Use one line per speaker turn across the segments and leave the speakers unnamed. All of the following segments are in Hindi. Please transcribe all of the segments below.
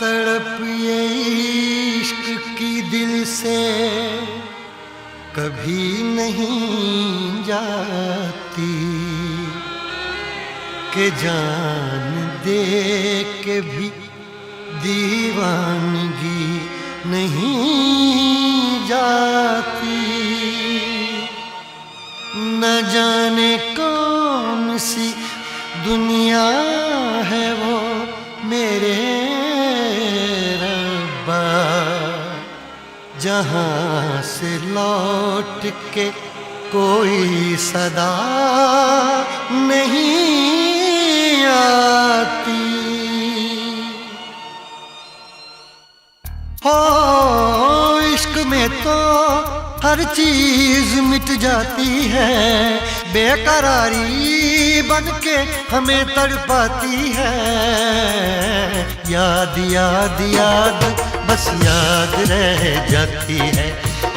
तड़प ये इश्क की दिल से कभी नहीं जाती कि जान दे के भी दीवानगी नहीं जाती। न जाने कौन सी दुनिया है वो मेरे रब्बा, जहाँ से लौट के कोई सदा नहीं आती। हो इश्क में तो हर चीज मिट जाती है, बेकरारी बन के हमें तड़पाती है। याद याद याद बस याद रह जाती है,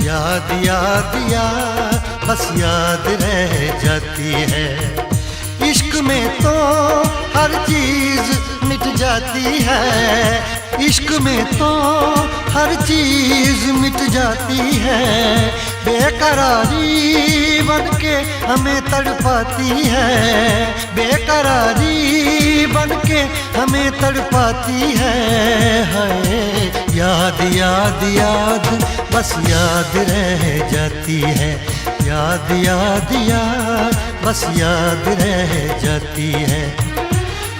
याद याद याद बस याद रह जाती है। इश्क में तो हर चीज मिट जाती है, इश्क में तो हर चीज मिट जाती है। बेकरारी बन के हमें तड़पाती है, बेकरारी बन के हमें तड़पाती है। याद याद याद बस याद रह जाती है, याद याद याद बस याद रह जाती है।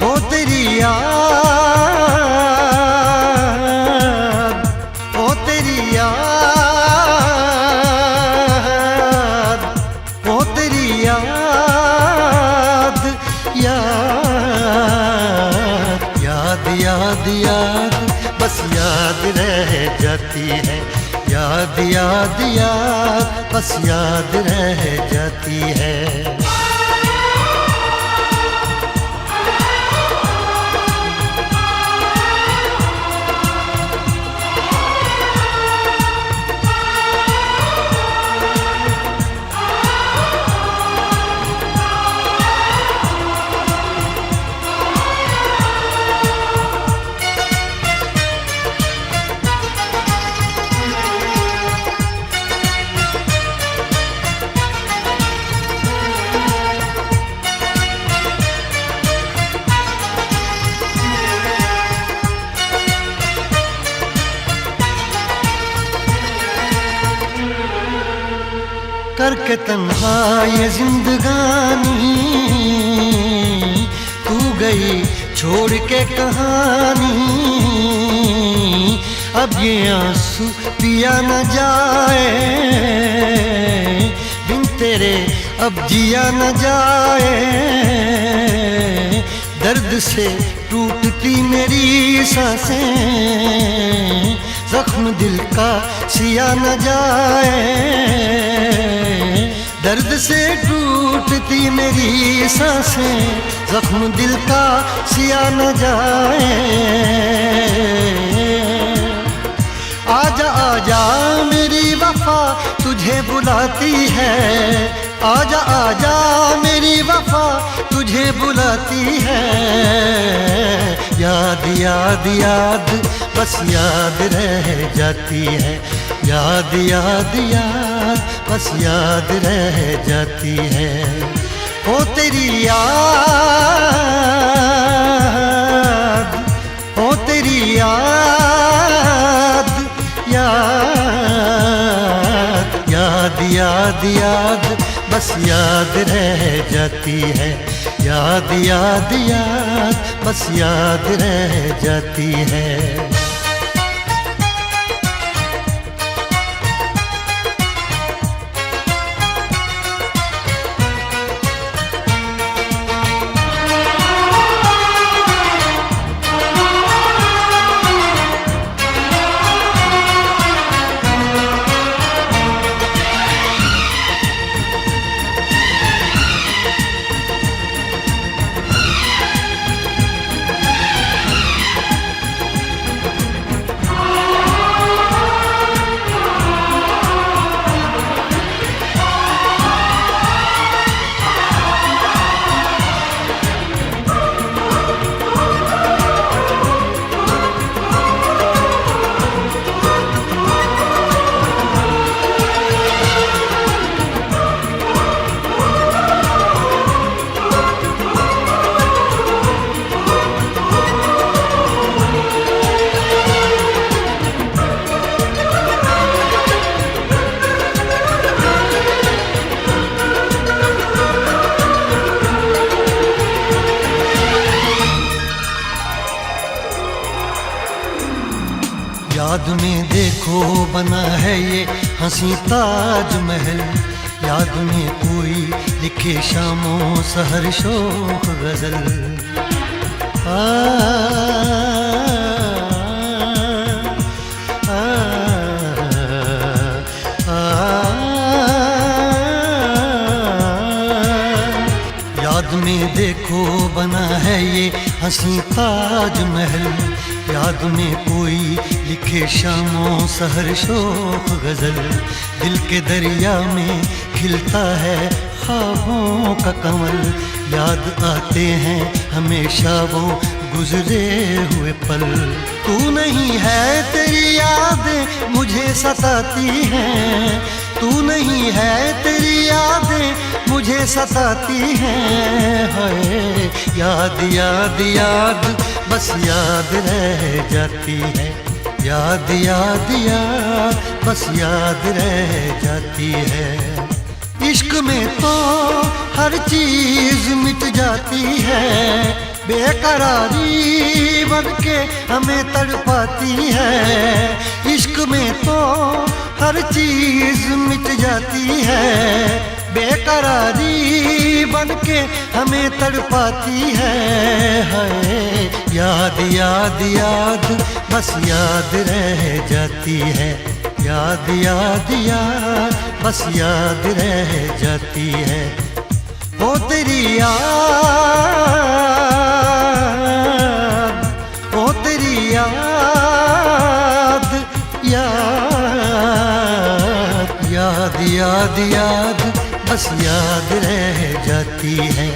ओ तेरी याद, ओ तेरी याद, ओ तेरी याद, याद याद याद याद बस याद रह जाती है, याद याद याद बस याद रह जाती है। करके तन्हा ये जिंदगानी तू गई छोड़ के कहानी। अब ये आंसू पिया न जाए बिन तेरे, अब जिया न जाए। दर्द से टूटती मेरी सांसें, जख्म दिल का सिया न जाए। दर्द से टूटती मेरी सांसें, जख्म दिल का सिया न जाए। आजा आजा मेरी वफा तुझे बुलाती है, आजा आजा मेरी वफा तुझे बुलाती है। याद याद याद बस याद रह जाती है, याद याद याद बस याद रह जाती है। ओ तेरी याद, ओ तेरी याद, याद याद याद याद बस याद रह जाती है, याद याद याद बस याद रह जाती है। याद में देखो बना है ये हंसी ताजमहल, याद में कोई लिखे शामों सहर शोख गजल। आ, आ, आ, याद में देखो बना है ये हंसी ताजमहल, याद में कोई लिखे शामों सहर शोख गजल। दिल के दरिया में खिलता है ख्वाबों का कमल, याद आते हैं हमेशा वो गुजरे हुए पल। तू नहीं है तेरी यादें मुझे सताती हैं, तू नहीं है तेरी यादें मुझे सताती हैं। हाय याद याद याद बस याद रह जाती है, याद याद याद बस याद रह जाती है। इश्क में तो हर चीज मिट जाती है, बेकरारी बन के हमें तड़पाती है। इश्क में तो हर चीज मिट जाती है, बेकरारी बन के हमें तड़पाती है। हाय याद याद याद बस याद रह जाती है, याद याद याद बस याद रह जाती है। ओ तेरी याद, ओ तेरी याद, याद याद याद याद बस याद रह जाती है,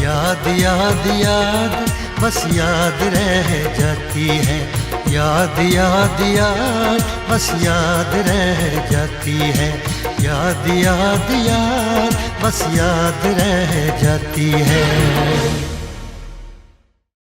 याद याद याद बस याद रह जाती है। याद याद याद बस याद रह जाती है, याद याद याद बस याद रह जाती है।